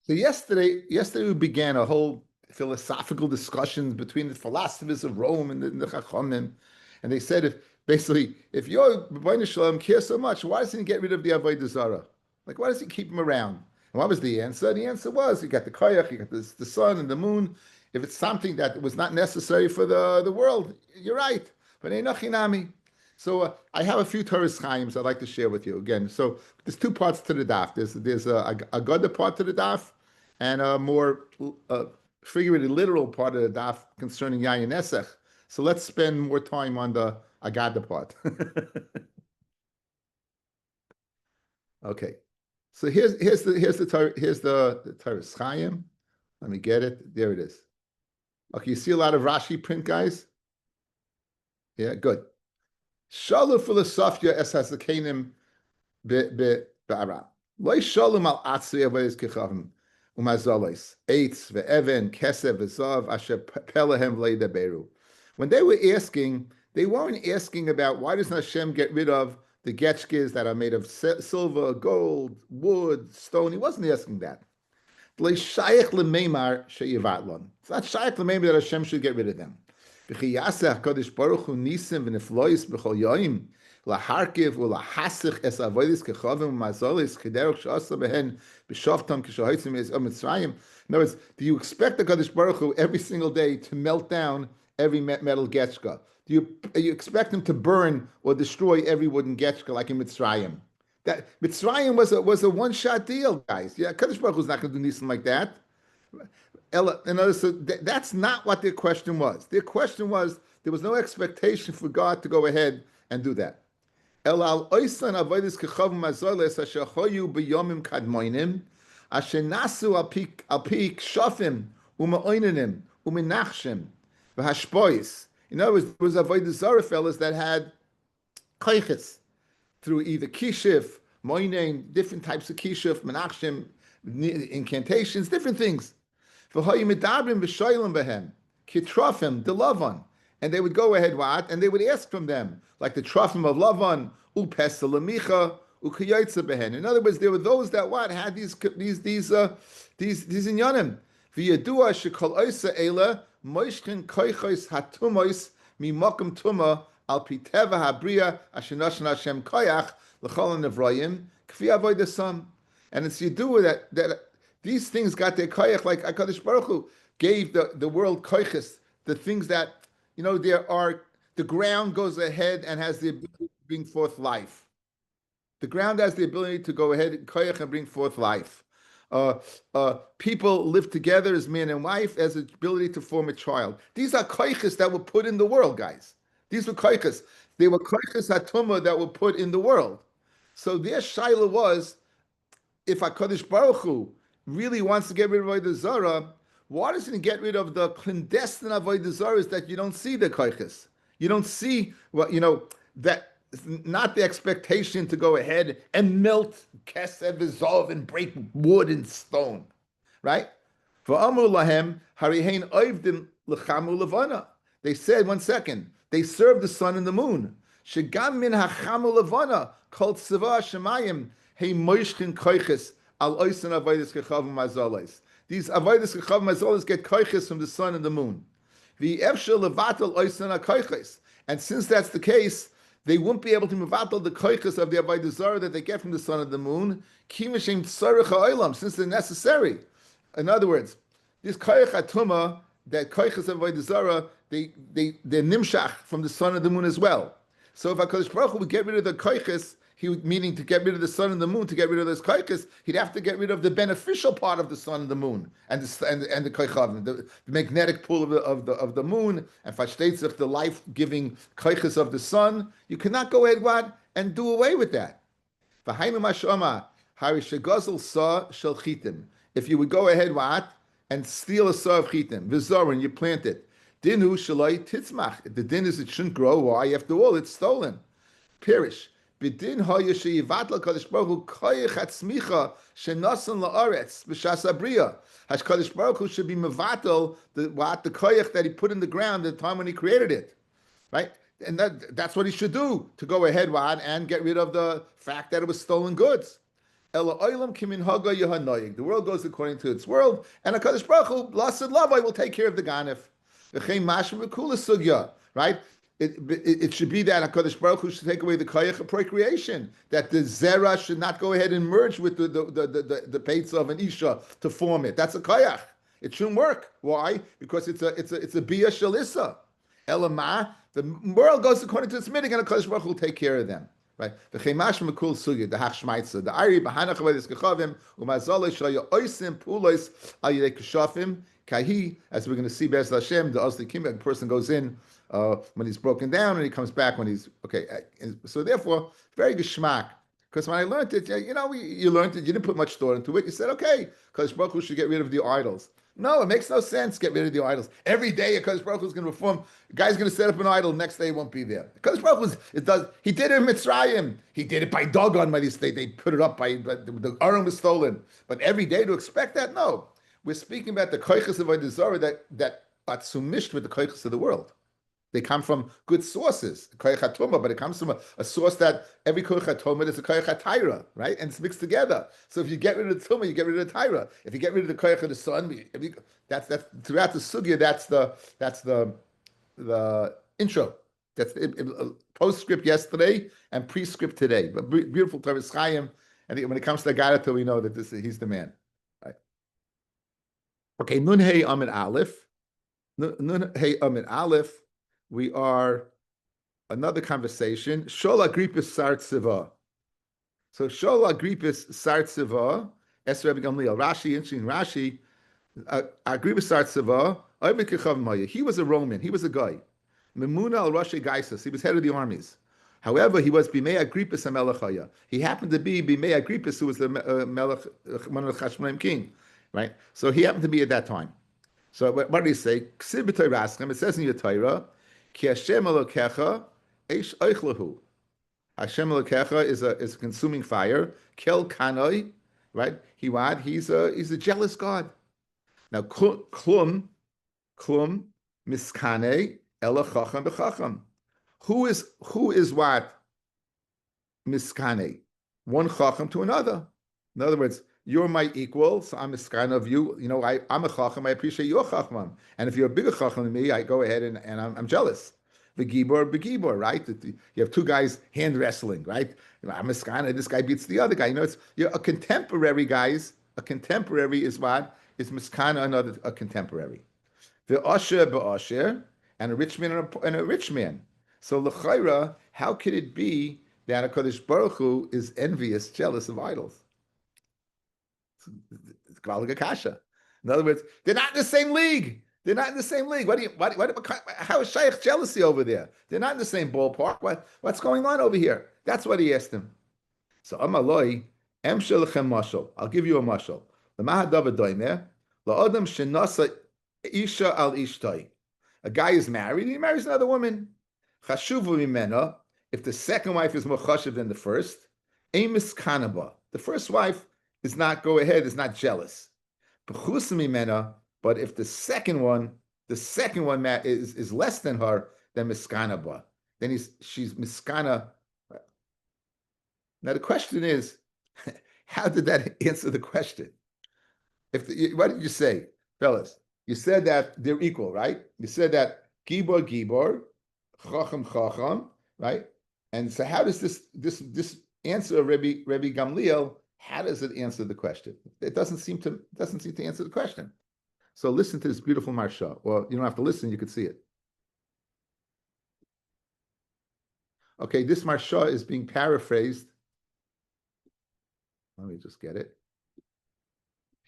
So yesterday we began a whole philosophical discussions between the philosophers of Rome and the Chachamim, and they said if your Rebbeinu Shalom cares so much, why doesn't he get rid of the Avodah Zorah? Like, why does he keep him around? And what was the answer? The answer was you got the koyach, you got the sun and the moon. If it's something that was not necessary for the world, you're right. But einochinami. So I have a few Torah Chaims I'd like to share with you again. So there's two parts to the daf. There's a Avodah part to the daf, and a more figurative, literal part of the daf concerning Yayin Esech. So let's spend more time on the Avodah part. Okay. So here's the Torah Chaim. Let me get it. There it is. Okay, you see a lot of Rashi print, guys? Yeah, good. Shalu philosophia es hazakanim be'aram. Lo shalom al atzri avodas kechavim umazolos eitz ve'even kesev ve'zav asher pelahem v'leidaberu. When they were asking, they weren't asking about why doesn't Hashem get rid of the getchkes that are made of silver, gold, wood, stone. He wasn't asking that. It's not shaykh l'meimar that Hashem should get rid of them. HaKadosh Baruch Hu nisim v'neflois b'chol yoyim laharkiv u'lahasich es avodas kechavim u'mazolis kederach she'asa behen b'shavtam k'shahotzim es Mitzrayim. In other words, do you expect the Kadosh Baruch Hu every single day to melt down every metal getchka? Do you expect him to burn or destroy every wooden getchka like in Mitzrayim? That Mitzrayim was a one-shot deal, guys. Yeah, Kadosh Baruch Hu's not going to do anything like that. That's not what their question was. Their question was there was no expectation for God to go ahead and do that. In other words, there was Avodah Zorah fellas that had koiches through either kishif, moinen, different types of kishif, menachshim, incantations, different things. And they would go ahead, what? And they would ask from them, like the trofim of Lavan, in other words, there were those that what had these inyanim. V'yadua shekol oisa ela moishkin koichos hatumois mimakom tuma al piteva habriya ashenoshen Hashem koyach l'chol nevrayim kfi avodah sam. And it's yadua that these things got their koyach, like HaKadosh Baruch Hu gave the world koyches, the things that, the ground goes ahead and has the ability to bring forth life. The ground has the ability to go ahead and koyach and bring forth life. People live together as man and wife, as the ability to form a child. These are koyches that were put in the world, guys. These were koyches. They were koyches hatumah that were put in the world. So their shaila was, if HaKadosh Baruch Hu really wants to get rid of Avodah Zorah, why doesn't he get rid of the clandestine Avodah Zorahs that you don't see the koiches? You don't see, that not the expectation to go ahead and melt kesef v'zov and break wood and stone, right? V'amru lahem harihein oivdim l'chamu levana. They said, 1 second, they served the sun and the moon. Shegam min hachamu levana kol tzeva shemayim hey moishkin koiches. Al oisan avodas kechavim mazolos. These avodas kechavim mazolos get koiches from the sun and the moon. The efshel levatel oisan koiches. And since that's the case, they won't be able to mevatel the koiches of the avodah zarah that they get from the sun and the moon. Kimishem tzarich ha'olam, since they're necessary. In other words, this koich atuma, that koiches of avodah zarah, they're nimshach from the sun and the moon as well. So if HaKadosh Baruch Hu would get rid of the koiches, meaning to get rid of the sun and the moon, to get rid of those koiches, he'd have to get rid of the beneficial part of the sun and the moon, and the koichavim, the magnetic pull of the moon, and fashtetzich, the life-giving koiches of the sun. You cannot go ahead and do away with that. If you would go ahead and steal a saw of chitim, v'zor, and you plant it, dinu shaloi titzmach. The din is it shouldn't grow. Why? After all, it's stolen. Perish. B'din hoya sheyivatl Kadosh Baruch Hu koyach hatzmicha shenasan la'aretz b'shas abriya. Kadosh Baruch Hu should be mevatel the koyach that he put in the ground at the time when he created it, right? And that's what he should do, to go ahead and get rid of the fact that it was stolen goods. Ela oilam kimin haga yahanoyig. The world goes according to its world, and HaKadosh Baruch Hu, blessed love, I will take care of the ganef. V'chein mashma v'kula sugya, right? It should be that HaKadosh Baruch Hu should take away the koyach of procreation, that the zera should not go ahead and merge with the peitza of an isha to form it. That's a koyach. It shouldn't work. Why? Because it's a bia shalissa. Elamah, the world goes according to its minig, and HaKadosh Baruch Hu will take care of them. Right. The chemash mekul sugya, the hachshmaitza, the ari b'hanach v'edis kechavim umazalei shaya oisim pulois al yedei keshafim kahi. As we're going to see, Be'ez Hashem, the Osli Kim, a person goes in when he's broken down, and he comes back when he's okay. So therefore, very geschmack. Because when I learned it, you learned it, you didn't put much thought into it. You said, okay, because Baruch Hu should get rid of the idols. No, it makes no sense. Get rid of the idols. Every day, because Baruch Hu is going to reform. The guy's going to set up an idol. Next day, it won't be there. Because Baruch Hu, he did it in Mitzrayim. He did it by Dagon. They put it up by the Aron was stolen. But every day to expect that, no. We're speaking about the koiches of Avodah Zorah that are sumished with the koiches of the world. They come from good sources, koyach hatoma, but it comes from a source that every koyach hatoma is a koyach hatayra, right? And it's mixed together. So if you get rid of the tuma, you get rid of the tyra. If you get rid of the koyach of the sun, that's throughout the sugya. That's the intro. That's the postscript yesterday and prescript today. But beautiful Tavis Chaim. And when it comes to Agarata, we know that he's the man. Right? Okay, Nun Hey Amid Aleph. Nun Hey Amid Aleph. We are another conversation. Shol Agrippas Sar Tziva. So Shol Agrippas Sar Tziva, Es Rabbi Gamliel. Rashi, interesting Rashi. Agrippas Sar Tziva. He was a Roman. He was a guy. Memuna al Rashi Gaisas. He was head of the armies. However, he was Bimei Agrippas HaMelech. He happened to be Bimei Agrippas, who was the Melech, one of the Chashmonaim king, right? So he happened to be at that time. So what did he say? It says in your Torah, Ki Hashem Elokecha Eish Eichlahu. Hashem Elokecha is a consuming fire. Kel Kanoi, right? He's a jealous God. Now Klum Miskane Ela Chacham B'Chacham. Who is what? Miskane. One Chacham to another. In other words, you're my equal, so I'm miskane of you. I'm a Chacham, I appreciate your Chacham. And if you're a bigger Chacham than me, I go ahead and I'm jealous. The Gibor, right? You have two guys hand wrestling, right? I'm miskane, this guy beats the other guy. You're a contemporary, guys. A contemporary is what? Is miskane a contemporary. The Asher ba'asher, and a rich man and a rich man. So l'chayra, how could it be that HaKadosh Baruch Hu is envious, jealous of idols? It's Gvalga Kasha. In other words, they're not in the same league. They're not in the same league. How is Shaykh jealousy over there? They're not in the same ballpark. What's going on over here? That's what he asked him. So Amaloi, Emshel lechem mashal. I'll give you a mashal. L'mahadav doimer, la'odam shenasa isha al ishtai. A guy is married, he marries another woman. Chashuvu mimena, if the second wife is more chashuv than the first, emis kanaba. The first wife is not jealous. B'chus mimena, but if the second one is less than her, then miskanaba. Then she's miskana. Now the question is, how did that answer the question? What did you say, fellas? You said that they're equal, right? You said that gibor, chacham, right? And so how does this answer Rabbi Gamliel? How does it answer the question? It doesn't seem to answer the question. So listen to this beautiful marsha. Well, you don't have to listen; you can see it. Okay, this marsha is being paraphrased. Let me just get it.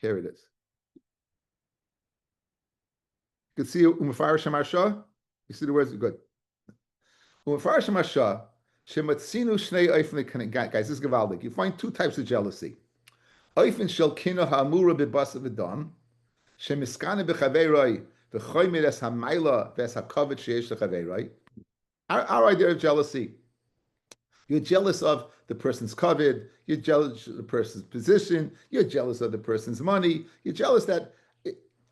Here it is. You can see Umefarish Marsha. You see the words? Good. Umefarish Marsha. Shematzinu shnei oifnei. Guys, this is Gavaldik. You find two types of jealousy. Oifn shel kino ha'amura b'basa v'dam. Shemiskane b'chaveiroi v'choymer es ha'mayla v'es ha'kovet sheyesh l'chaveiroi. Our idea of jealousy. You're jealous of the person's covet. You're jealous of the person's position. You're jealous of the person's money. You're jealous that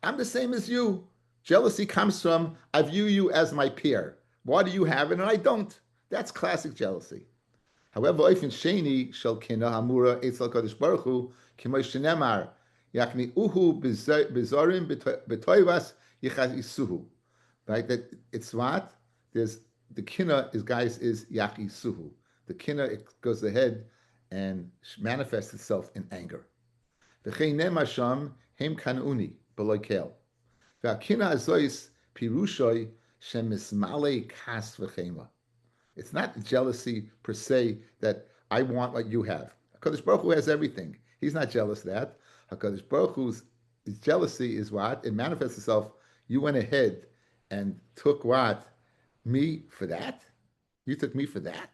I'm the same as you. Jealousy comes from, I view you as my peer. Why do you have it and I don't? That's classic jealousy. However, Oifin Sheni Shel Kina Hamura Eitzel Kodesh Baruch Hu Kimoy Shenemar Yakni Uhu Bezorim Betoivas Yichaz Isuhu. Right? That it's what? There's the kina is guys is Yach Isuhu. The kina it goes ahead and manifests itself in anger. V'chein nema sham hem kanuni b'loy kel. V'akina azois pirushoy shemismale kas v'chema. It's not jealousy per se that I want what you have. HaKadosh Baruch Hu has everything. He's not jealous of that. HaKadosh Baruch Hu's jealousy is what? It manifests itself. You went ahead and took what? Me for that? You took me for that?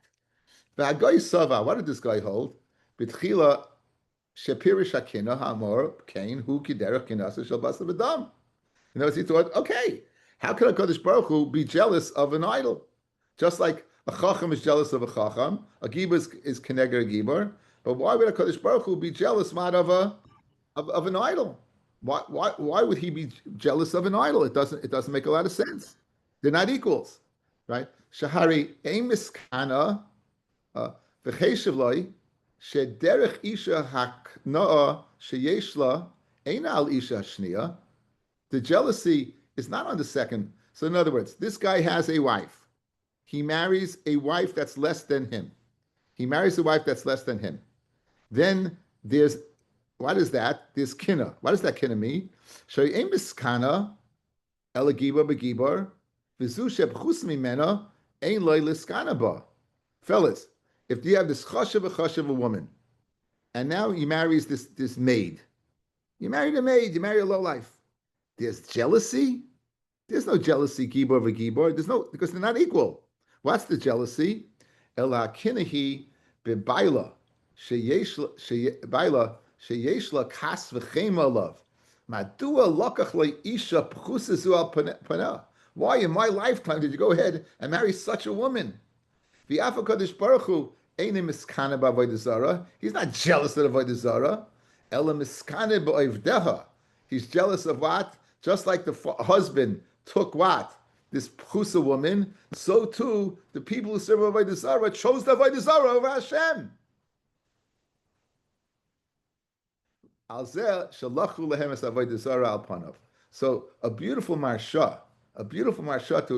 V'agoy sava, what did this guy hold? B'tchila shepirish hakina hamor kain hu kiderech kinasa shel basa v'dam. In other words, he thought, okay, how can HaKadosh Baruch Hu be jealous of an idol? Just like a chacham is jealous of a chacham, a gibor is keneger a gibor, but why would HaKadosh Baruch Hu be jealous of an idol? Why would he be jealous of an idol? It doesn't make a lot of sense. They're not equals, right? Shahari emis kana v'cheshev loy shederech isha haknoa sheyeshla eina al isha shniya. The jealousy is not on the second. So in other words, this guy has a wife. He marries a wife that's less than him. He marries a wife that's less than him. Then there's, what is that? There's kina. What does that kina mean? Shoyim biskana elagiba begibar v'zu shebchus mimena ein loy liskana ba. Fellas, if you have this chashav a woman, and now he marries this maid. You married a maid. You marry a lowlife. There's jealousy. There's no jealousy, gibor v'gibor. There's no, because they're not equal. What's the jealousy? Ela kinahi bebaila sheyeshla kas v'chema love. Madua lokach le isha pchusezu al panah. Why in my lifetime did you go ahead and marry such a woman? V'afa kadosh baruch hu einim miskane b'avodah zarah. He's not jealous of avodah zarah. Ela miskane b'oivdeha. He's jealous of what? Just like the husband took what? This pchusa woman, so too the people who serve Avodah Zarah chose the Avodah Zarah over Hashem. Alzeh shalachu lehem es Avodah Zarah al panav. So a beautiful marsha to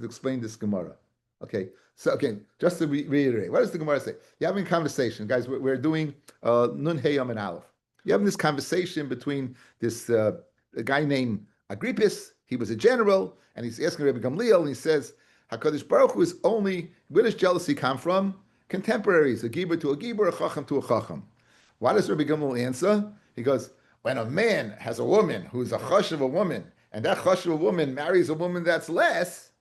explain this Gemara. Okay, so again, just to reiterate, what does the Gemara say? You're having a conversation, guys. We're doing Nun Hey Yom and Aleph. You're having this conversation between this a guy named Agrippus. He was a general, and he's asking Rabbi Gamliel, and he says, HaKadosh Baruch Hu is only, where does jealousy come from? Contemporaries, a gibor to a gibor, a chacham to a chacham. Why does Rabbi Gamliel answer? He goes, when a man has a woman who's a chash of a woman, and that chash of a woman marries a woman that's less,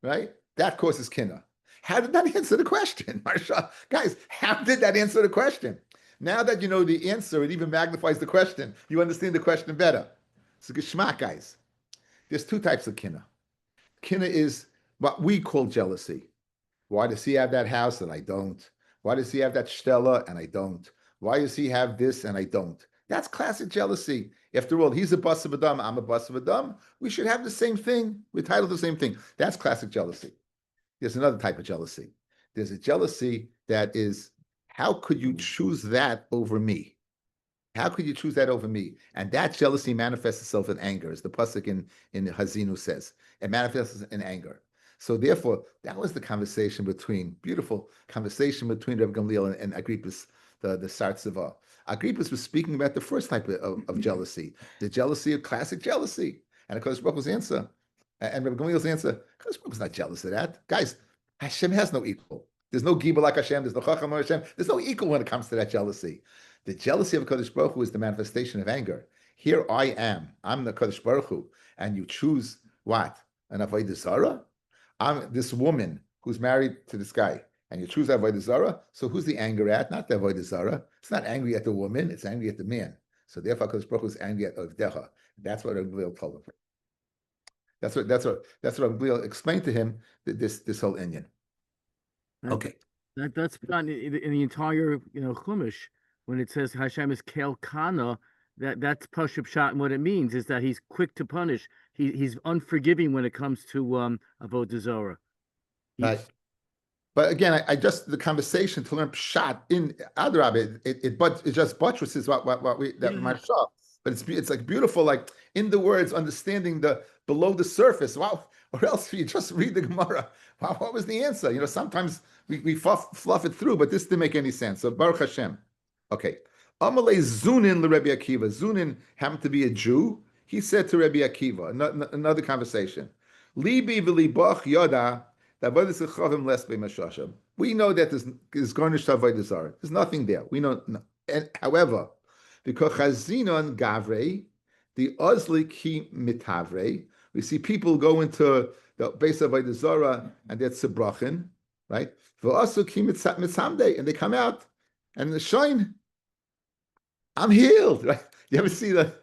right? That causes kina. How did that answer the question? Marsha, guys, how did that answer the question? Now that you know the answer, it even magnifies the question. You understand the question better. It's a geschmack, guys. There's two types of kina. Kina is what we call jealousy. Why does he have that house and I don't? Why does he have that stella and I don't? Why does he have this and I don't? That's classic jealousy. After all, he's a bus of Adam, I'm a bus of Adam. We should have the same thing. We're titled the same thing. That's classic jealousy. There's another type of jealousy. There's a jealousy that is, how could you choose that over me? How could you choose that over me? And that jealousy manifests itself in anger, as the pasuk in Hazinu says. It manifests in anger. So therefore, that was the beautiful conversation between Rabbi Gamliel and Agrippus, the Sartzava. Agrippus was speaking about the first type of jealousy, the jealousy of classic jealousy. And of course, Baruch Hu's answer, and Rabbi Gamliel's answer, because Baruch was not jealous of that. Guys, Hashem has no equal. There's no gibor like Hashem, there's no chacham like Hashem. There's no equal when it comes to that jealousy. The jealousy of Kadosh Baruch Hu is the manifestation of anger. Here I am. I'm the Kadosh Baruch Hu. And you choose what? An Avodah Zarah? I'm this woman who's married to this guy. And you choose Avodah Zarah. So who's the anger at? Not the Avodah Zarah. It's not angry at the woman. It's angry at the man. So therefore, Kadosh Baruch Hu is angry at Avdeha. That's what Rabbi Gamliel told him. That's what Rabbi Gamliel explained to him, this whole inyan. Okay. That's done in the entire Chumash. When it says Hashem is Kel Kana, that's Pashup Shot, and what it means is that he's quick to punish. He's unforgiving when it comes to Avodah Zorah. Right. But again, I just the conversation to learn pshat in Adrab, it just buttresses what we that Yeah. Marsha. But it's like beautiful, like in the words, understanding the below the surface. Wow, or else if you just read the Gemara, wow, what was the answer? Sometimes we fluff it through, but this didn't make any sense. So Baruch Hashem. Okay. Amalei Zunin Rabbi Akiva. Zunin happened to be a Jew. He said to Rabbi Akiva, another conversation. Libi v'libach yada. We know that there's garnished avodah zarah. There's nothing there. We know. No. And however, because chazinon gavre, the ozli ki mitavre, we see people go into the base of avodah zarah and they're tzebrachin, right? V'asu ki mitzamde, and they come out and they shine. I'm healed, right? You ever see the?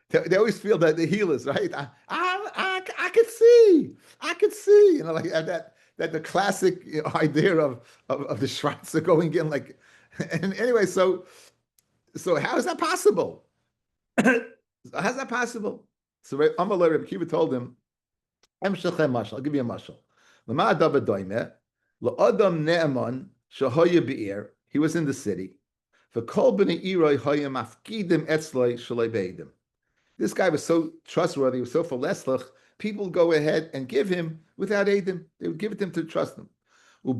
They always feel that the healers, right? I could see, like that the classic idea of the Schwarzer going in like, and anyway, so how is that possible? How's that possible? So Amalei Rabbi Kiva told him, I'll give you a mashal. Lama David Doime, La'adam Ne'eman Shahoya Be'er. He was in the city. For Kol B'nei Iroi Hoya Mafkidim Etzloi Shaloi Be'edim. This guy was so trustworthy, he was so faleslach, people go ahead and give him without Eidim. They would give it to him to trust him. One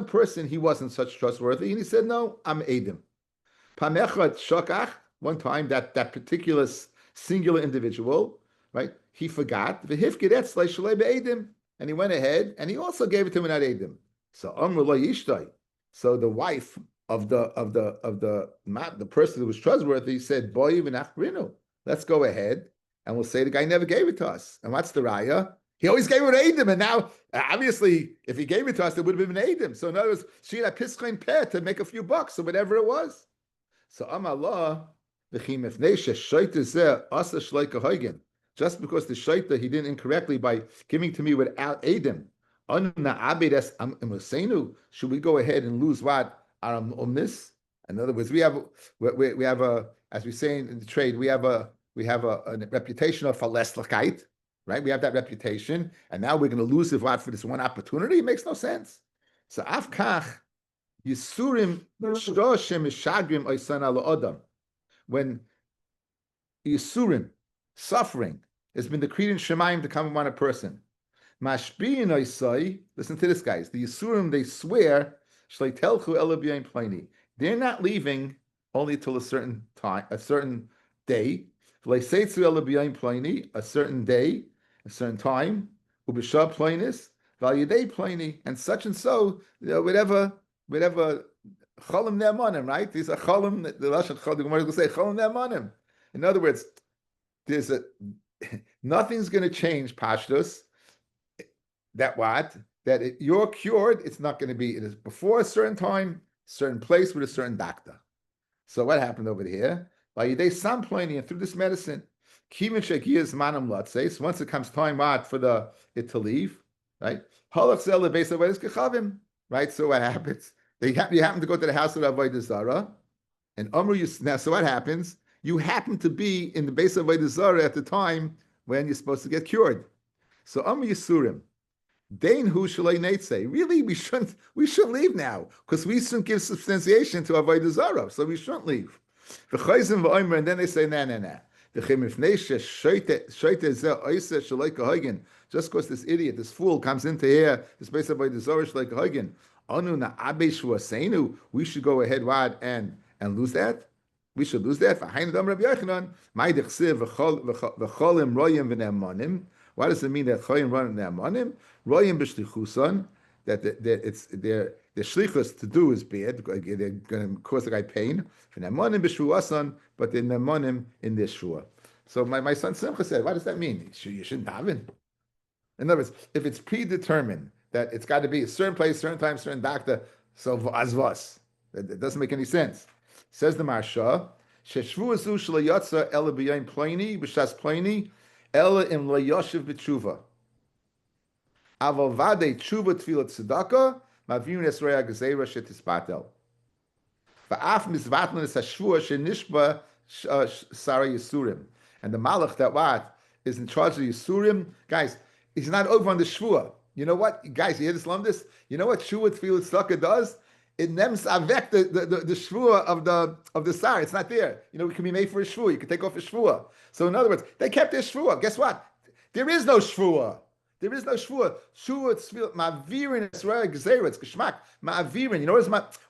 person, he wasn't such trustworthy, and he said, no, I'm Eidim. One time, that particular singular individual, right, he forgot, and he went ahead, and he also gave it to him without Eidim. So the wife of the person who was trustworthy said, "Boy, let's go ahead and we'll say the guy never gave it to us." And what's the raya? He always gave it to Adam, and now obviously, if he gave it to us, it would have been Adam. So in other words, she had a piskain pet to make a few bucks or whatever it was. So Amallah, just because the shaita he did incorrectly by giving to me without Adam, should we go ahead and lose what? In other words, we have a, as we say in the trade, we have a reputation of faleslichkeit, right? We have that reputation, and now we're going to lose it for this one opportunity. It makes no sense. So afkach yisurim shoshem shagrim oisan ala adam. When yisurim, suffering, has been decreed in Shemaim to come upon a person. Mashbiyin oisai. Listen to this, guys. The yisurim, they swear. They're not leaving only till a certain time, a certain day. A certain day, a certain time. And such and so, whatever cholim ne'emanim, right? These are cholim. The Lashon cholim, the Gemara will say cholim ne'emanim. In other words, nothing's going to change pashtus. That you're cured, it's not going to be, it is before a certain time, certain place with a certain doctor. So what happened over here? By Yidei Samplani, and through this medicine, Kimin Shekiyas Manam Latseis, once it comes time for it to leave, right? Right? So what happens? You happen to go to the house of Avodah Zarah, and now, so what happens? You happen to be in the base of Avodah Zarah at the time when you're supposed to get cured. So Amr Yisurim, Dain hu shalei neitzei. Really, we shouldn't leave now because we shouldn't give substantiation to avodah zarah, so we shouldn't leave. And then they say, no. Just because this idiot, this fool, comes into here, this place of avodah zarah shalei kahagin, anu na abeshu aseinu. We should go ahead, and lose that. We should lose that. Why does it mean that Chayim run Ne'amanim? Royim b'shlichusan, that it's their shlichus to do is bad. They're going to cause the guy pain. Ne'amanim b'shvuasan, but they're Ne'amanim in their shua. So my son Simcha said, what does that mean? You shouldn't daven. In other words, if it's predetermined that it's got to be a certain place, certain time, certain doctor, so azvas, that doesn't make any sense. Says the Marsha, sheshvu azu shlayatza ela b'yayin plani b'shas plani. Ela im lo yoshev b'tshuva. Aval vade tshuva tfilat tzedakah mavim esrei ha'gezeira shetispatel. Va'af mizvatlan es hashvua shenishba sara yisurim. And the malach that is in charge of Yisurim, guys, he's not over on the shvua. You know what, guys? You hear this? Love this. You know what Shua Tefillah Tzedakah does? It nems avek the shvua of the sar. It's not there. You know, it can be made for a shvua. You can take off a shvua. So in other words, they kept their shvua. Guess what? There is no shvua. There is no shvua. Shvua Tefillah ma'avirin esrei gezerah. It's geschmack ma'avirin. You know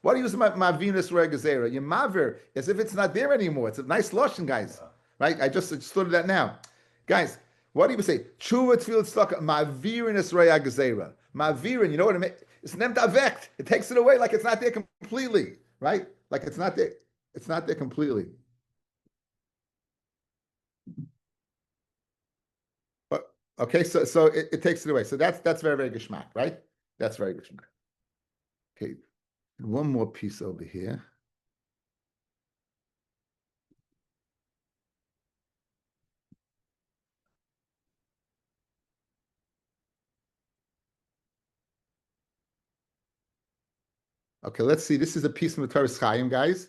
what do you use ma'avirin esrei gezerah? You ma'avir as if it's not there anymore. It's a nice lotion, guys. Right? I just thought of that now, guys. What do you say? Tshuva tefillah tzedakah ma'avirin esrei gezerah. Ma'avirin, you know what it means? It's nemt avekt. It takes it away like it's not there completely, right? Like it's not there. It's not there completely. But okay, so it takes it away. So that's very very geschmack, right? That's very geschmack. Okay, one more piece over here. Okay, let's see. This is a piece from the Torah Chaim, guys.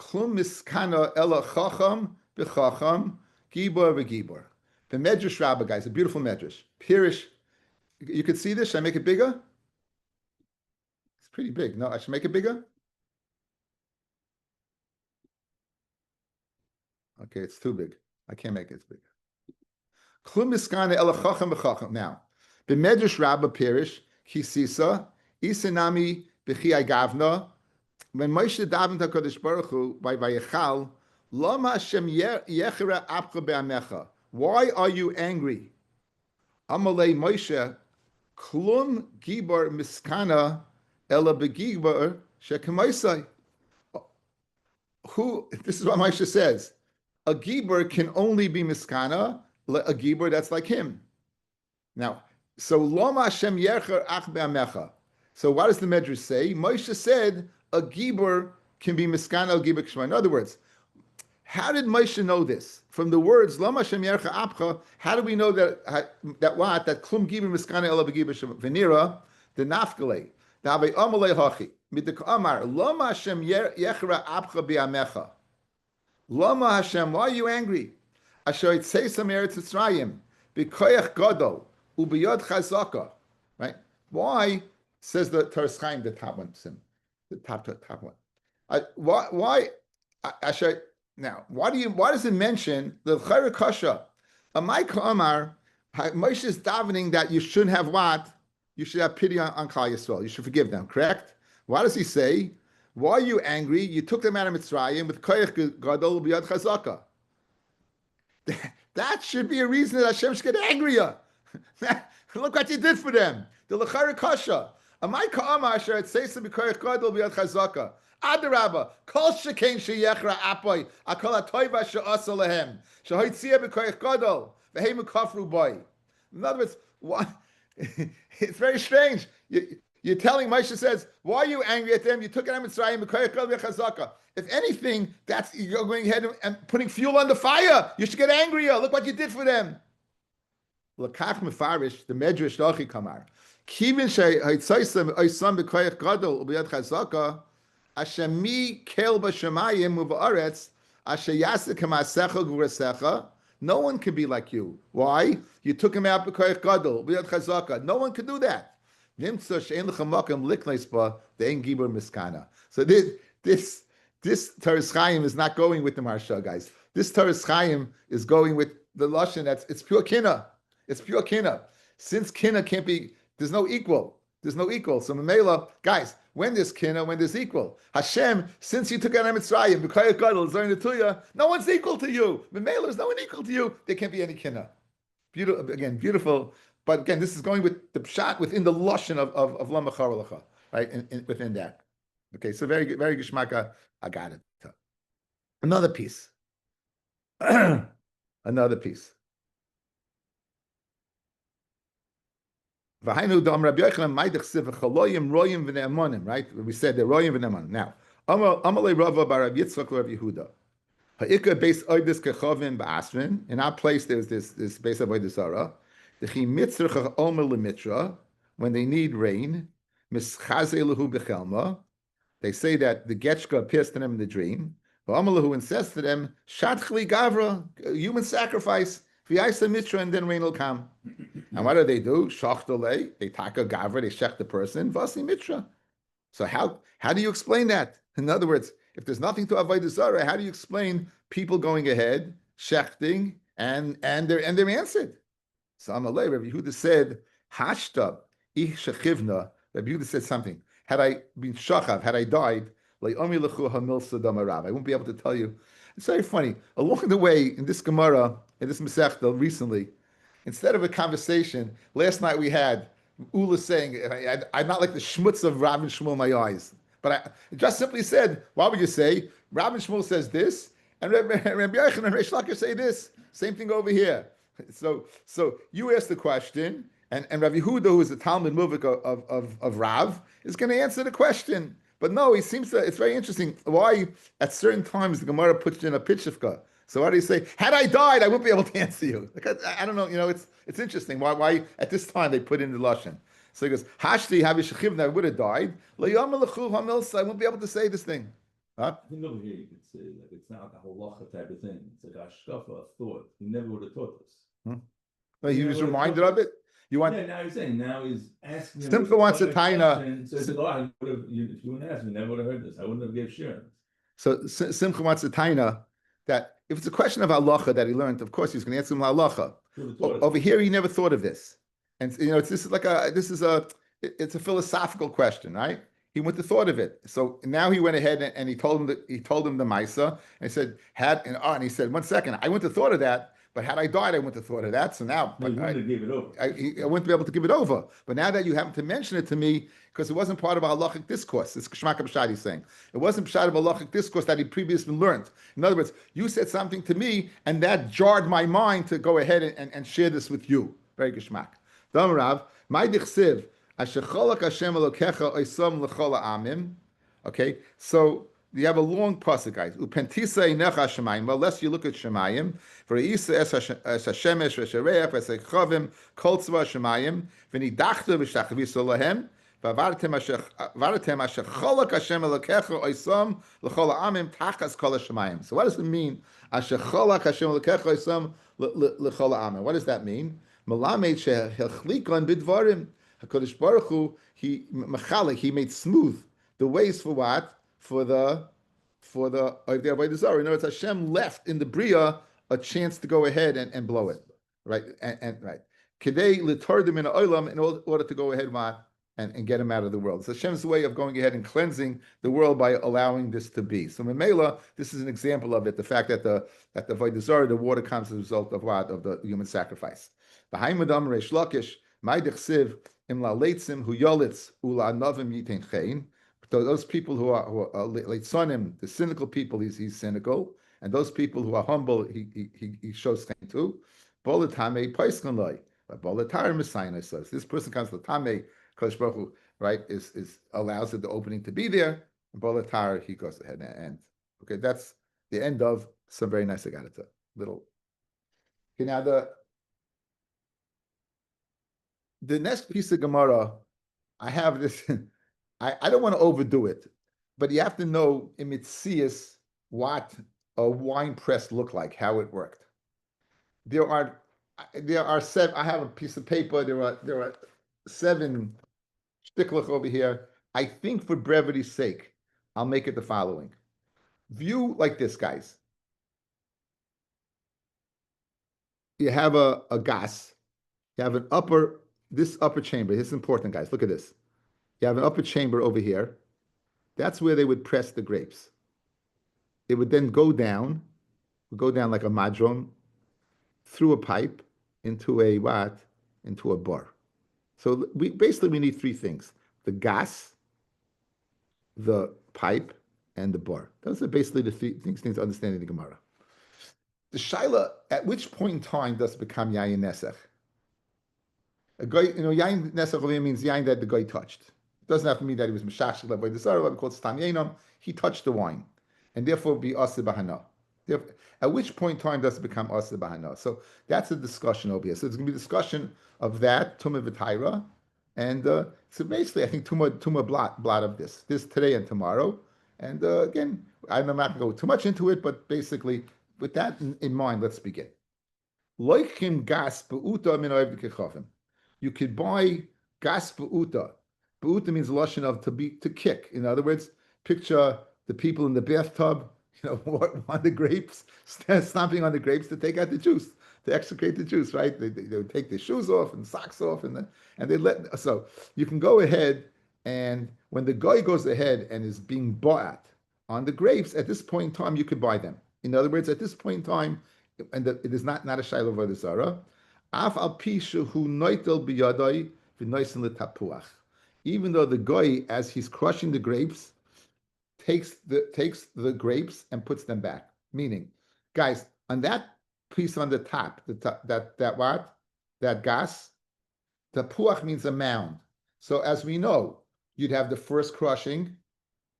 Klum miskana ela chacham b'chacham gibor v'gibor. The Medrash Rabbi, guys, a beautiful Medrash. Pirish. You could see this. Should I make it bigger? It's pretty big. No, I should make it bigger. Okay, it's too big. I can't make it bigger. Klum miskana ela chacham b'chacham. Now, the Medrash Rabbi Pirish kisisa isenami b'chiyai gavna. When Moshe davened to Kodesh Baruch Hu by Vayechal, Lama Hashem yechera apcha be'amecha. Why are you angry? Amalei Moshe, klum gibor miskana ela begibor shekemaisai. Who? This is what Moshe says. A gibor can only be miskana. A gibor that's like him. Now, so Lama Hashem yecher ach be'amecha. So what does the Medrash say? Moshe said a gibor can be miskan al gibor kshma. In other words, how did Moshe know this? From the words Lama Hashem yercha apcha, how do we know that klum gibor miskan el begibor venira the nafkale the ave amalei hachi midik amar Lama Hashem yechra apcha biamecha. Lama Hashem, why are you angry? Asher itzei samer tzrayim b'koyach gadol ubiyod chazaka. Right? Why? Says the Torah Chaim, the top one, the top one. Why? Why does it mention the Chayra Kasha? Amaika Amar, Moshe is davening that you shouldn't have what? You should have pity on Klal Yisrael. You should forgive them, correct? Why does he say, why are you angry? You took them out of Mitzrayim with Koyach Gadol B'yad Chazaka. That should be a reason that Hashem should get angrier. Look what you did for them. The L'chayra Kasha. Amai ka'amar asher etzeisa b'koyach gadol b'yad chazaka. Adarabba, kol shekain sheyechra apoy, akol hatoiva she'asa lehem, shehoitzia b'koyach gadol, v'hei mekafru boy. In other words, what? It's very strange. You're telling Moshe says, why are you angry at them? You took it out of Mitzrayim b'koyach gadol b'yad chazaka. If anything, that's you're going ahead and putting fuel on the fire. You should get angrier. Look what you did for them. L'kach mefarish the Medrash Dachi Kamar. Kivin she'haitzayisem oisam b'koyach gadol ubiyad chazaka asher mi kel b'shamayim u'ba'aretz asher yasek ha'masecha g'urasecha. No one can be like you. Why? You took him out b'koyach gadol ubiyad chazaka. No one can do that. Nimtza she'en l'cha makam likneis ba de'en gibor miskana. So this Torah Chaim is not going with the Maharsha, guys. This Torah Chaim is going with the lashon. It's pure kinna. It's pure kinna. Since kinna can't be. There's no equal. There's no equal. So Mamela, guys, when there's kinna, when there's equal. Hashem, since you took out Mitzrayim, B'kayach Gadol, Zorin the Tuya, no one's equal to you. Mamela, there's no one equal to you. There can't be any kinna. Beautiful, again, beautiful. But again, this is going with the pshat within the lashon of Lama Charalacha, right? Within that. Okay, so very good, very geshmaka. I got it. Another piece. Another piece. Right? We said the royim v'ne'emanim. Now, Amalei Rava bar Rav Yitzchak Rav Yehuda. Ha'ikar beis oidis kechavim ba'asrin. In our place, there's this beis avodah Zorah. The chi mitzrach omer lemitra, when they need rain, mischazei lehu bechelma. They say that the getchka appears to them in the dream. V'amalahu and says to them, shatchli gavra, human sacrifice, v'yaisa mitra, and then rain will come. And what do? Shachtale, they taka gavra, they shech the person, vasi mitra. So how do you explain that? In other words, if there's nothing to avoid the Zorah, how do you explain people going ahead, shechting, and they're answered? So Amalei, Rabbi Yehuda said, Hashta, ich shechivna. Rabbi Yehuda said something. Had I been shachav, had I died, I wouldn't be able to tell you. It's very funny. Along the way, in this Gemara, in this Masechta recently, instead of a conversation, last night we had Ula saying, I'm not like the schmutz of Rav and Shmuel in my eyes. But I just simply said, why would you say, Rav and Shmuel says this, and Rabbi Yochanan and Reish Lakish say this. Same thing over here. So you ask the question, and Rabbi Yehuda, who is the Talmud Muvik of Rav, is going to answer the question. But no, he seems to, it's very interesting why at certain times the Gemara puts in a pitchivka. So why do you say, had I died, I wouldn't be able to answer you? Like, I don't know, it's interesting why at this time they put in the Lashon. So he goes, Hashti havi shechivna, I would have died. I won't be able to say this thing. Huh? I think over here you could say that it's not a halacha type of thing. It's like a shkafa, a thought. He never would have taught us. Well, he was reminded of it. You want? Yeah, now he's saying, now he's asking. Simcha wants a taina. So he said, oh, I would have, if you wouldn't ask me, never would have heard this. I wouldn't have gave shir. So Simcha wants a taina that if it's a question of halacha that he learned, of course he's going to answer him halacha. Over here, he never thought of this, and it's a philosophical question, right? He wouldn't have thought of it. So now he went ahead and he told him the Maisa, and he said, and he said, 1 second, I wouldn't have thought of that. But had I died, I wouldn't have thought of that. So now, no, I gave it over. I wouldn't be able to give it over. But now that you happen to mention it to me, because it wasn't part of a halachic discourse, it's Kshmak B'Shad he's saying. It wasn't B'Shad of a halachic discourse that he previously learned. In other words, you said something to me, and that jarred my mind to go ahead and share this with you. Very Kshmak. Dam Rav, my dichsiv, asher cholak Hashem Elokecha oisam l'chol ha'amim. Okay, so you have a long pasuk, guys. Upentisa inecha shemayim. Well, lest you look at shemayim. For Isa es hashemesh v'shareach v'sekchavim kol tzva shemayim v'nidachta v'shachviso lahem v'avartem asher cholak Hashem elokecha oisam l'chol ha'amim tachas kol shemayim. So what does it mean? Asher cholak Hashem elokecha oisam l'chol ha'amim. What does that mean? Melamed shehechlikon bidvarim. Hakadosh Baruch Hu, he made smooth the ways for what? For the Avodah Zorah. In other words, Hashem left in the Bria a chance to go ahead and blow it, right? And right, Kedei litardim in olam in order to go ahead and get him out of the world. It's Hashem's way of going ahead and cleansing the world by allowing this to be. So Memela, this is an example of it. The fact that the Avodah Zorah, the water comes as a result of what? Of the human sacrifice. The Haimadam Reish Lakish, Maidich Siv im la leitzim hu yolitz ula novim yitein chein. Those people who are Leitzonim, the cynical people, he's cynical, and those people who are humble, he shows chen to. Bolatame paiskan loy, but bolatar messiah says this person comes to Tame, Kodesh Baruch Hu, right? Is allows the opening to be there, and bolatar he goes ahead and okay, that's the end of some very nice agarata. Little. Okay, now the next piece of Gemara, I have this. I don't want to overdo it, but you have to know in Mitzias what a wine press looked like, how it worked. There are seven. I have a piece of paper. There are 7 shtiklach over here. I think for brevity's sake, I'll make it the following. View like this, guys. You have a gas. You have this upper chamber. This is important, guys. Look at this. You have an upper chamber over here. That's where they would press the grapes. It would then go down like a madron, through a pipe into a what? Into a bar. So we need 3 things: the gas, the pipe, and the bar. Those are basically the 3 things to understand in the Gemara. The shaila: at which point in time does it become yayin nesach? A guy, yayin nesach means yayin that the guy touched. It doesn't have to mean that he was mishashik by the Zorah, because it's tam yenam. He touched the wine, and therefore be asa bahana. At which point in time does it become asa bahana? So that's a discussion over here. So there's going to be a discussion of that tumah v'taira, and so basically I think tumah blot of this today and tomorrow. And again, I'm not going to go too much into it, but basically with that in mind, let's begin. Loichim gas beuta min oiv kechavim. you could buy gas b'uta. B'uta means lashon of to kick. In other words, picture the people in the bathtub, on the grapes, stomping on the grapes to take out the juice, to extricate the juice, right? They would take their shoes off and socks off, and they let. So you can go ahead, and when the guy goes ahead and is being bought on the grapes, at this point in time, you could buy them. In other words, at this point in time, and it is not a shayla of Avodah Zarah. Af al pi shehu noitel biyadai v'noisen letapuach. Even though the guy, as he's crushing the grapes, takes the grapes and puts them back. Meaning, guys, on that piece on the top, that gas, the puach means a mound. So as we know, you'd have the first crushing,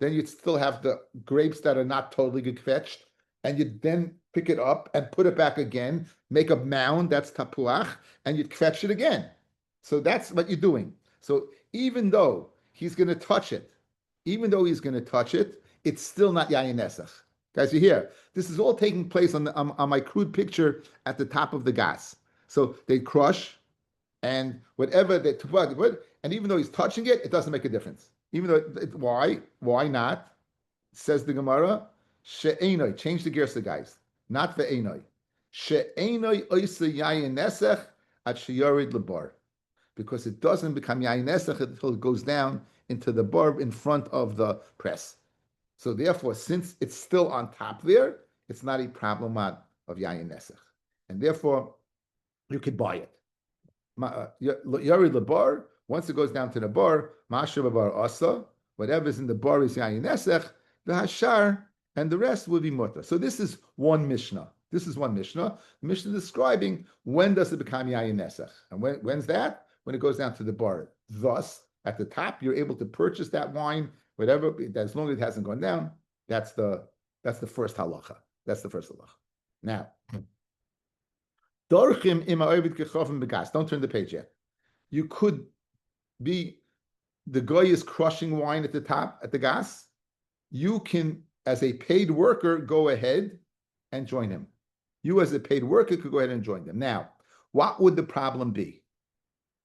then you'd still have the grapes that are not totally gekvetched, and you'd then pick it up and put it back again, make a mound, that's tapuach, and you'd kvetch it again. So that's what you're doing. So even though he's going to touch it, it's still not yayin nesach. Guys, you hear? This is all taking place on my crude picture at the top of the gas. So they crush, and whatever they put, and even though he's touching it, it doesn't make a difference. Even though, why not? Says the Gemara, she'enoi, change the gears, guys. Not ve'enoi. She'enoi oisa yayin nesach at sheyorid lebar. Because it doesn't become yayin nesach until it goes down into the bar in front of the press. So therefore, since it's still on top there, it's not a problem of yayin nesach. And therefore, you could buy it. Yorid lebar, once it goes down to the bar, masha bar asa, whatever's in the bar is yayin nesach, the hashar, and the rest will be mutter. So this is one Mishnah. The Mishnah describing when does it become yayin nesach. And when's that? When it goes down to the bar. Thus, at the top, you're able to purchase that wine, whatever, as long as it hasn't gone down. That's the first halacha. Now, don't turn the page yet. You could be, the guy is crushing wine at the top, at the gas. You can, as a paid worker, go ahead and join him. You, as a paid worker, could go ahead and join them. Now, what would the problem be?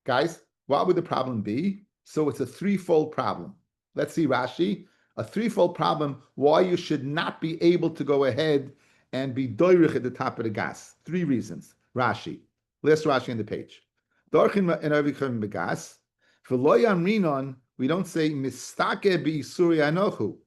Guys, what would the problem be? So it's a threefold problem. Let's see Rashi. A threefold problem why you should not be able to go ahead and be doirich at the top of the gas. Three reasons. Rashi. Last Rashi on the page. Dorchin and Avichim begas. For loyam rinon, we don't say mistake bi isuri anochu.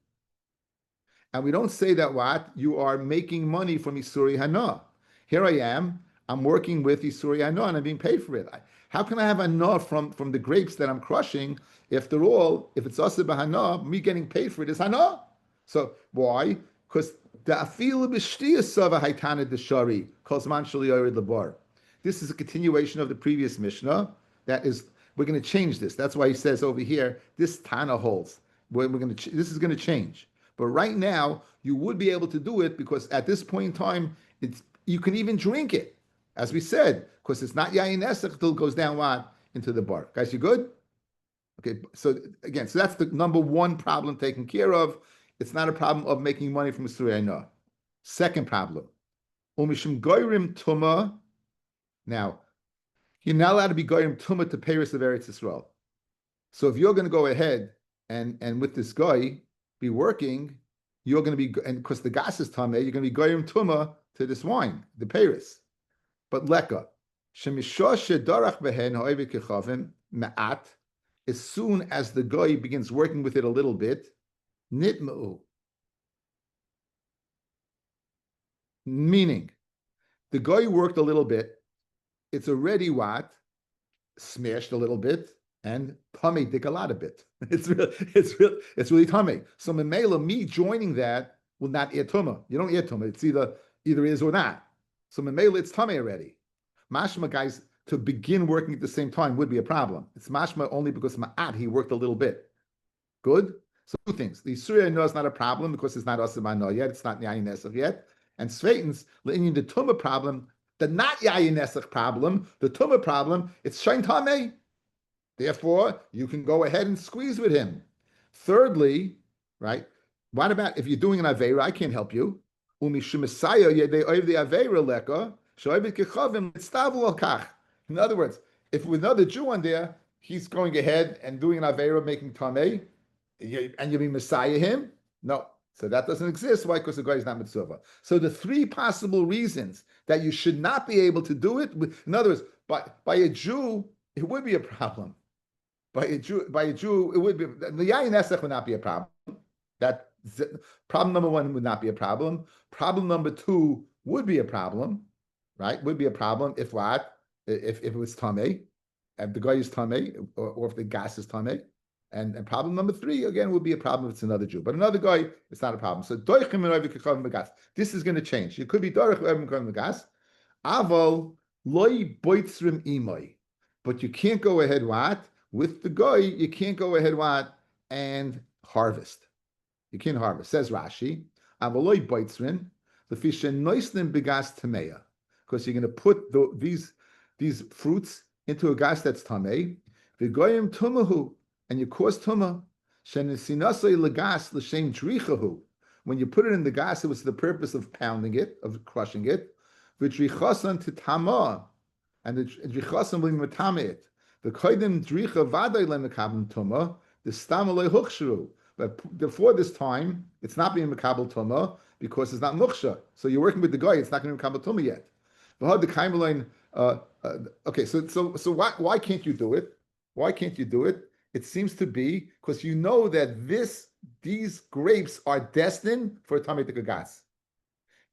And we don't say that what? You are making money from isuri hana. Here I am. I'm working with isuri hana and I'm being paid for it. How can I have hana from the grapes that I'm crushing? After all, if it's asa b'hana, me getting paid for it is hana. So why? Because the afil b'shtiyasava haitana deshari kozman shali yored lebar. This is a continuation of the previous Mishnah. That is, we're going to change this. That's why he says over here, this Tana holds. This is going to change. But right now, you would be able to do it because at this point in time, you can even drink it, as we said, because it's not yayin nesach until it goes down what? Into the bar. Guys, you good? Okay, so again, so that's the number one problem taken care of. It's not a problem of making money from Surya. Second problem, umishim goyrim tuma. Now, you're not allowed to be goyim tuma to Paris of Eretz Yisrael. So if you're going to go ahead and with this guy be working, you're going to be, and because the gas is tameh, you're going to be goyim tuma to this wine, the Paris. But leka, shemishosh shedarach behen ha'ovid kechavim ma'at. As soon as the guy begins working with it a little bit, nitma'u. Meaning, the guy worked a little bit, it's already what? Smashed a little bit, and tummy dick a lot of bit. It's really tummy. So memela, me joining that will not eat tumah. You don't eat tumah. It's either is or not. So memela, it's tummy already. Mashma, guys, to begin working at the same time would be a problem. It's mashma only because ma'at, he worked a little bit. Good? So two things. The Surya no is not a problem because it's not asabano yet. It's not yayin nesach yet. And Sveitens, the tumah problem, the not yayin nesach problem, the tumah problem, it's shain tameh. Therefore, you can go ahead and squeeze with him. Thirdly, right? What about if you're doing an aveira? I can't help you. In other words, If with another Jew on there, he's going ahead and doing an Aveira, making Tameh, and you be Messiah him? No. So that doesn't exist. Why? Because the guy is not mitzvah. So the three possible reasons that you should not be able to do it, in other words, by a Jew, it would be a problem. By a Jew, it would be the Yayin Esech would not be a problem. That problem number one would not be a problem. Problem number two would be a problem, right? Would be a problem if what? If it was Tameh, if the guy is Tameh, or if the gas is Tameh. And problem number three, again, would be a problem if it's another Jew. But another guy, it's not a problem. So this is going to change. You could be Aval loy boitzrim imoi. But you can't go ahead what? With the guy, you can't go ahead what? And harvest. You can't harvest. Says Rashi, Aval loy boitzrim, the fish and noislim begas tameya. Because you're going to put these fruits into a gas that's tamei. V'goyim tumahu. And you cause tumah. Shenesinasei legas l'shem drichahu. When you put it in the gas, it was the purpose of pounding it, of crushing it. V'drichasan to tamah, and the drichasan will matame it. The koidim dricha vaday lemekabel tumah. The stamalei huchshru. But before this time, it's not being mekabel tumah because it's not muksha. So you're working with the guy; it's not going to be mekabel tumah yet. Okay, so why can't you do it? Why can't you do it? It seems to be because you know that these grapes are destined for a tummy to gas.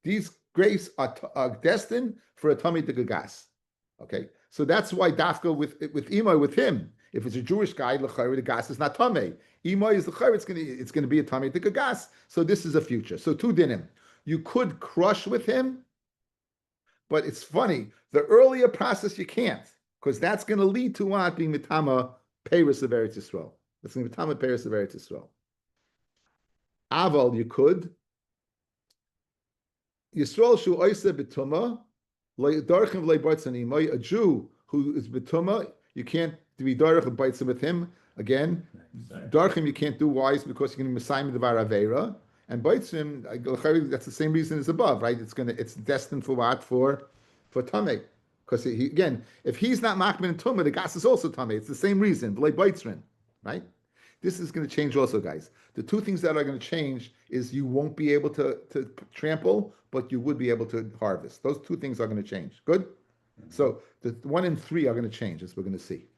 These grapes are destined for a tummy to gas. Okay, so that's why dafka with Imai with him. If it's a Jewish guy, the gas is not tummy. Imai is the it's going to be a tummy to gas. So this is a future. So two dinim. You could crush with him, but it's funny. The earlier process you can't because that's going to lead to what being mitama. Peiros of Eretz Yisrael. That's going to be Talmud Peiros of Eretz Yisrael. Aval, you could. Yisrael shu oisa betuma, darchim v'lei bartzanimai. A Jew who is betuma, you can't be darch and baitzim with him. Again, darchim you can't do wise because you're going to be Messiah Devar Aveira. And baitzim, that's the same reason as above, right? It's destined for what? For tamei. Because again, if he's not machmin and tumah, the gas is also tumah. It's the same reason, like baitzrin, right? This is going to change also, guys. The two things that are going to change is you won't be able to trample, but you would be able to harvest. Those two things are going to change. Good? Mm-hmm. So the 1 and 3 are going to change, as we're going to see.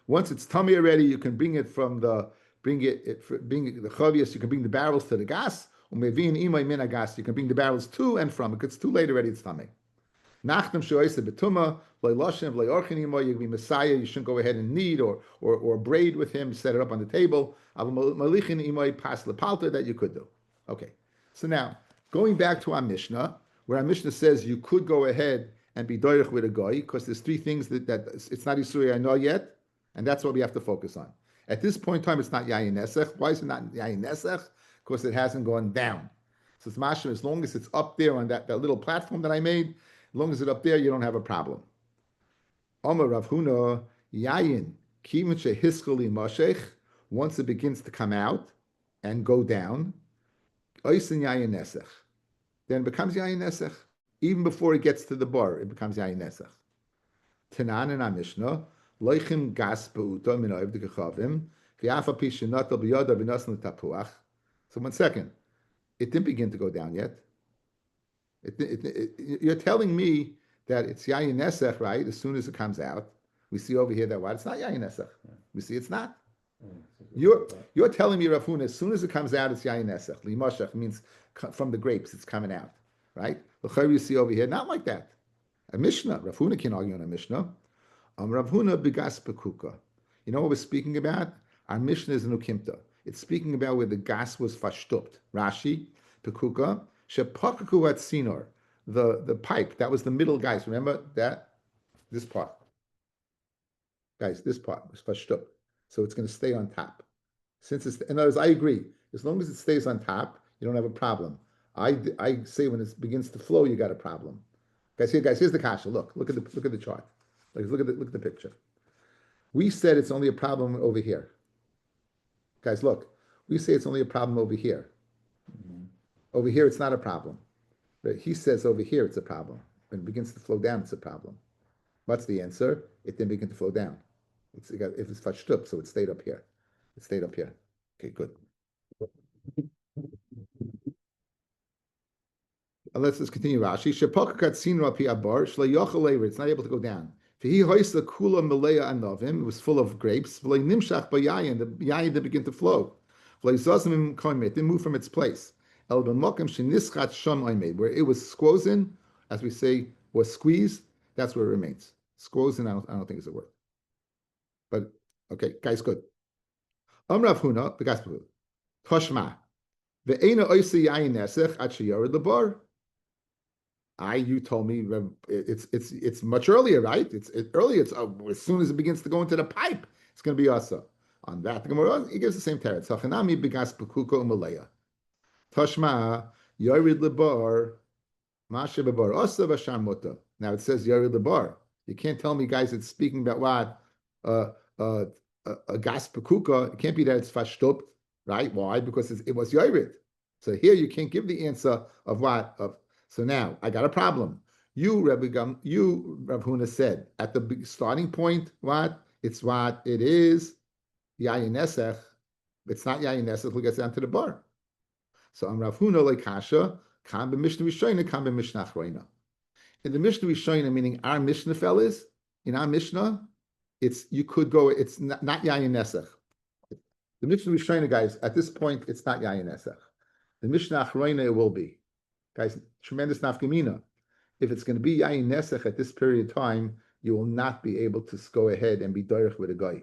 Once it's tummy already, you can bring it the chavias, you can bring the barrels to the gas. You can bring the barrels to and from. If it's too late already, it's tamei. Nachdem sheoyse betuma loy loshem loy orchin imo. You can be Messiah. You shouldn't go ahead and knead or braid with him. Set it up on the table. Malichin imo pas lepalta that you could do. Okay. So now going back to our Mishnah, where our Mishnah says you could go ahead and be doirich with a goy because there's three things that it's not Yisuri I know yet, and that's what we have to focus on. At this point in time, it's not yayin nesech. Why is it not yayin nesech? Because it hasn't gone down. So it's mashma, as long as it's up there on that little platform that I made, as long as it's up there, you don't have a problem. Omer Rav Huna, yayin, kimin shehiskali mashech, once it begins to come out and go down, oisin yayin nesech, then it becomes yayin nesech. Even before it gets to the bar, it becomes yayin nesech. Tanan in our Mishnah, loichim gas beuta min oiv dekachavim, v'afa pishinata b'yoda v'nosn tapuach. So 1 second, it didn't begin to go down yet. You're telling me that it's yayin nesech, right? As soon as it comes out, we see over here that what? It's not yayin nesech. We see it's not. You're telling me, Rav Huna, as soon as it comes out, it's yayin nesech. Limashach means from the grapes, it's coming out, right? The you see over here, not like that. A Mishnah, Rav Huna can't argue on a Mishnah. Rav Huna bigas pekuka. You know what we're speaking about? Our Mishnah is in Ukimta. It's speaking about where the gas was fashtupt. Rashi, pekuka, shepakaku at sinor, the pipe. That was the middle, guys. Remember that? This part. Guys, this part was fashtupt. So it's going to stay on top. Since it's, in other words, I agree. As long as it stays on top, you don't have a problem. I say when it begins to flow, you got a problem. Guys, here's the kasha. Look at the chart. Look at the picture. We said it's only a problem over here. Guys, look. We say it's only a problem over here. Mm-hmm. Over here, it's not a problem. But he says over here, it's a problem. when it begins to flow down, it's a problem. What's the answer? It didn't begin to flow down. If it's fudged up, so it stayed up here. It stayed up here. Okay, good. Let's just continue. Rashi. It's not able to go down. It was full of grapes. The yayin did begin to flow. It didn't move from its place. Where it was squozen, as we say, was squeezed, that's where it remains. Squozen, I don't think is a word. But okay, guys, good. Rav Huna, the gospel. Toshma. Ve'ena oisi yayin nesech at sheyared lebar. You told me it's much earlier, right? It's earlier. It's as soon as it begins to go into the pipe, it's going to be asa. On that, the Gemara he gives the same teretz. Hachanami begas pekuka umalaya. Tashma yorid lebar mashe bebar asa v'sham muta. Now it says yorid lebar. You can't tell me, guys, it's speaking about what a gas pekuka. It can't be that it's fashtupt, right? Why? Because it was yorid. So here you can't give the answer of what of. So now I got a problem. You, Rav Huna said at the starting point, what? It's what it is. Yayin nesech. It's not yayin nesech. Who gets down to the bar? So I'm Rav Huna like Kasha. Kam b'mishnah Rishayna, kam b'mishnah Achroina. In the Mishnah Rishayna, meaning our Mishnah fellas, in our Mishnah, you could go. It's not yayin nesech. The Mishnah Rishayna, guys, at this point, it's not yayin nesech. The Mishnah Achroina, it will be. Guys, tremendous nafkamina. If it's going to be yayin nesech at this period of time, you will not be able to go ahead and be doirech with a guy.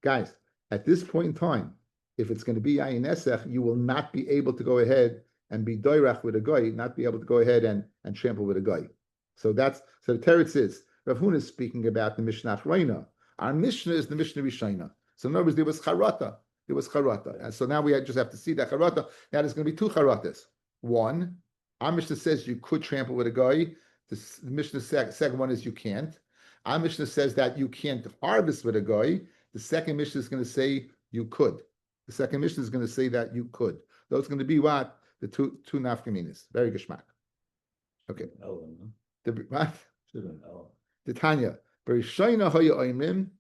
Guys, at this point in time, if it's going to be yayin nesech, you will not be able to go ahead and be doirech with a guy, not be able to go ahead and trample with a guy. So the teretz is Rav Huna is speaking about the Mishnah Achroina. Our Mishnah is the Mishnah Rishayna. So in other words, there was charata. There was charata, and so now we just have to see that charata. Now there's going to be two charatas. One, our Mishnah says you could trample with a guy. The Mishnah second one is you can't. Our Mishnah says that you can't harvest with a guy. The second Mishnah is going to say you could. The second Mishnah is going to say that you could. Those are going to be what? The two nafkaminas. Very geschmack. Okay. What? The Tanya. Berishayna hoya oimrim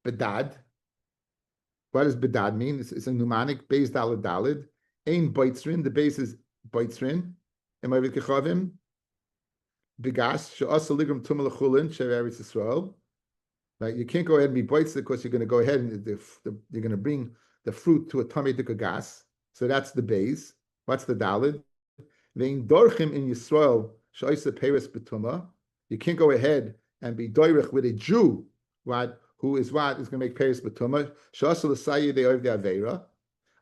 bedad. What does bedad mean? It's a mnemonic. Beis dalad dalid. Ein beitzrin. The base is beitzrin. Am I with kechavim? Bigas she'asa ligram tumah lechulin she'eretz Yisrael. Right, you can't go ahead and be beitzrin because you're going to go ahead and you're going to bring the fruit to a tamei gas. So that's the base. What's the dalid? Vein dorchim in Yisrael she'isa peres betuma. You can't go ahead and be doirech with a Jew, right? Who is what is going to make peres betuma? She'asa l'sayid de'oiv de'aveira.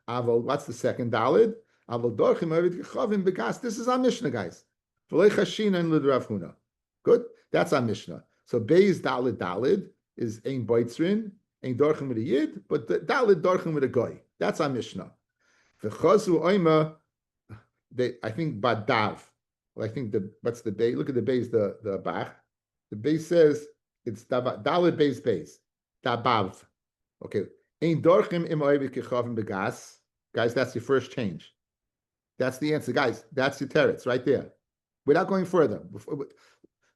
Aval, what's the second dalid? This is our Mishnah, guys. Good, that's our Mishnah. So Beis Dalid Dalid is Ein Beitzrin, Ein Dorchem with a Yid, but the Dalid Dorchem with a Goy. That's our Mishnah. V'chazu Oima, I think Badav. Well, I think what's the Beis? Look at the Beis, the Bach. The Beis says it's Dalid Beis. Dabav. Okay. Ein Dorchem im Oivik Kechavim Begas. Guys, that's your first change. That's the answer, guys. That's your teretz right there. Without going further,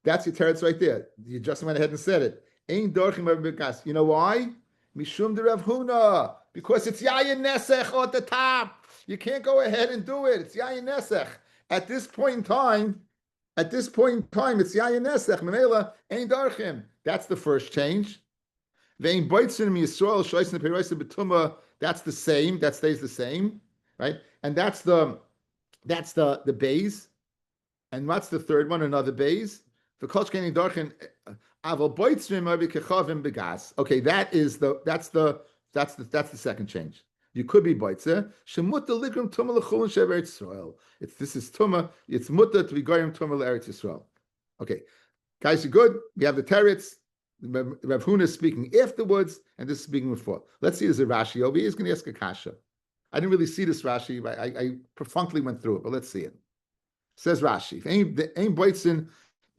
that's your teretz right there. You just went ahead and said it. Ein dorchim begas. You know why? Mishum de Rav Huna. Because it's yayin nesech at the top. You can't go ahead and do it. It's yayin nesech. At this point in time, it's yayin nesech. Memela ein dorchim. That's the first change. Vein beitzin Yisrael shoysin peroisa betuma. That's the same. That stays the same, right? And that's the base. And what's the third one? Another base. Okay, that's the second change. You could be boitzer. This is tuma. It's mutta to be goyim tuma l'eretz Yisrael. Okay, guys, you good? We have the teretz. Rav Huna is speaking afterwards, and this is speaking before. Let's see. There's a Rashi over here. He's going to ask a kasha. I didn't really see this Rashi, but I perfunctly went through it. But let's see it. Says Rashi, if ain't beitzin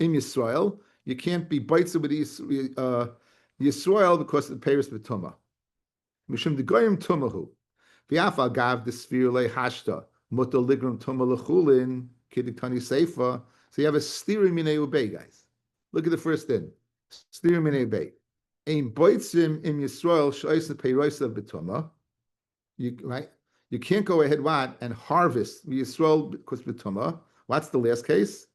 in Yisrael, you can't be beitzin with Yisrael because of the Paris B'tumah. Mishum degoyim tumahu. V'afal gav the sphere le hashta mutal ligrum tumah lechulin kidiktani seifa. So you have a stira minei ubei, guys. Look at the first din. Stira minei ubei. Ein boitzim im Yisrael shoysa peirosa betuma. Right? You can't go ahead and harvest Yisrael because betuma. What's the last case?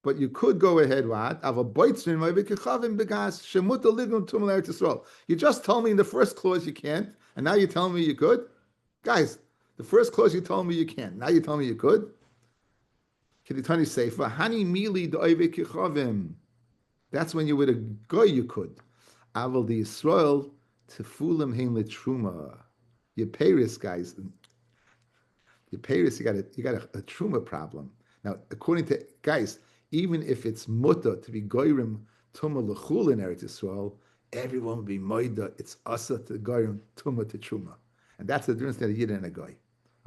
But you could go ahead Av a boitzim ma'vikechavim begas shemut ligum tumah eretz Yisrael. You just told me in the first clause you can't, and now you're telling me you could, guys. The first clause you told me you can't. Now you're telling me you could. Keditani seifa hani mili da'ovikechavim. That's when you would a go. You could. Aval the Yisrael tefulim hein letruma. Your Paris, guys. Your Paris, you got a truma problem. Now, according to guys, even if it's mutter to be goyrim tuma lechul in Eretz Yisrael, everyone will be moida. It's asa to goyrim tuma to truma, and that's the difference between a yid and a goy.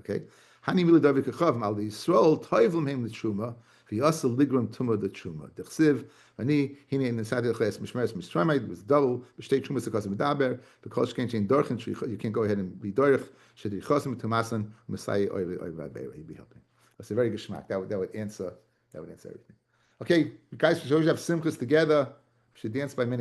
Okay, hani milu davik achav al Yisrael toivlim him the truma v'yasa ligram tuma the truma. Dechsiv ani hine in the side of the class mishmeres mishtramayid was double b'shtei trumas because of medaber because you can't dorchen you can't go ahead and be dorch shedi chasim tumasan messiah oiv he'd be helping. That's a very good shmak. That would answer everything. Okay, guys, we should have simchas together. We should dance by many